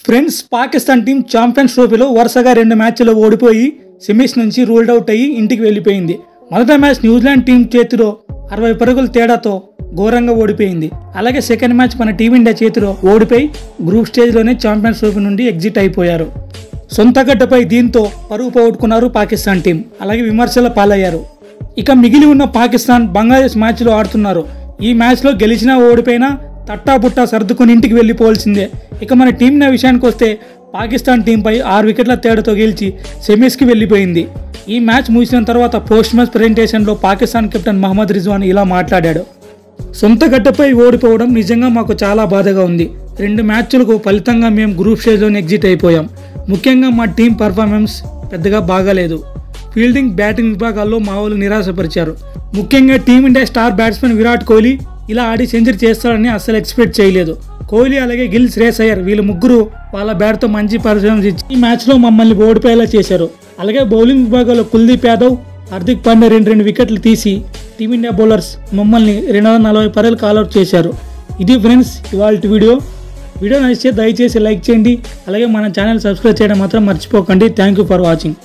Friends, Pakistan team champions ట్రోఫీలో వరుసగా 2 మ్యాచ్లు ఓడిపోయి సెమీస్ నుంచి రూల్డ్ అవుట్ అయ్యి ఇంటికి వెళ్ళిపోయింది. మొదటి మ్యాచ్ న్యూజిలాండ్ టీం చేతిలో 60 పరుగుల తేడాతో ఘోరంగా ఓడిపోయింది. అలాగే సెకండ్ మ్యాచ్ మన టీమిండియా చేతిలో ఓడిపోయి గ్రూప్ స్టేజ్లోనే ఛాంపియన్స్ ట్రోఫీ నుండి ఎగ్జిట్ అయిపోయారు. సొంత గడ్డపై దీంతో పరుగు పోగొట్టుకున్నారు పాకిస్తాన్ టీం. అలాగే విమర్శల పాలయ్యారు. ఇక మిగిలి ఉన్న పాకిస్తాన్ బంగ్లాదేశ్ మ్యాచ్లో ఆడుతున్నారు. ఈ మ్యాచ్లో గెలిచినా ఓడిపోయినా తట్టాబుట్టా సర్దుకుని ఇంటికి వెళ్ళిపోవాల్సిందే. ఇక మన టీంన విషయానికి వస్తే పాకిస్తాన్ టీంపై 6 వికెట్ల తేడాతో గెలిచి సెమీస్కి వెళ్ళిపోయింది. ఈ మ్యాచ్ ముగిసిన తర్వాత పోస్ట్ మ్యాచ్ ప్రెజెంటేషన్లో పాకిస్తాన్ కెప్టెన్ మహమ్మద్ రిజ్వాన్ ఇలా మాట్లాడాడు. సొంత గడ్డపై ఓడిపోవడం నిజంగా మాకు చాలా బాధగా ఉంది. 2 మ్యాచ్లకు ఫలితంగా మేము గ్రూప్ స్టేజ్లోనే ఎగ్జిట్ అయిపోయాం. ముఖ్యంగా మా టీం పర్ఫార్మెన్స్ పెద్దగా బాగాలేదు. ఫీల్డింగ్, బ్యాటింగ్ విభాగాల్లో మా వాళ్ళు నిరాశపరిచారు. ముఖ్యంగా team India star batsmen Virat Kohli ఇలా ఆడి సెంచరీ చేస్తాడని అస్సలు ఎక్స్పెక్ట్ చేయలేదు. కోహ్లీ అలాగే గిల్, శ్రేయస్ అయ్యర్ వీళ్ళు ముగ్గురు వాళ్ళ బ్యాట్తో మంచి పర్ఫార్మెన్స్ ఇచ్చి ఈ మ్యాచ్లో మమ్మల్ని ఓడిపోయేలా చేశారు. అలాగే బౌలింగ్ విభాగంలో కుల్దీప్ యాదవ్, హార్దిక్ పాండ్యా 2 వికెట్లు తీసి టీమిండియా బౌలర్స్ మమ్మల్ని 240 పరుగులు కాల్అవుట్ చేశారు. ఇది ఫ్రెండ్స్ ఇవాల్టి వీడియో నచ్చితే దయచేసి లైక్ చేయండి. అలాగే మన ఛానల్ సబ్స్క్రైబ్ చేయడం మాత్రం మర్చిపోకండి. Thank you for watching.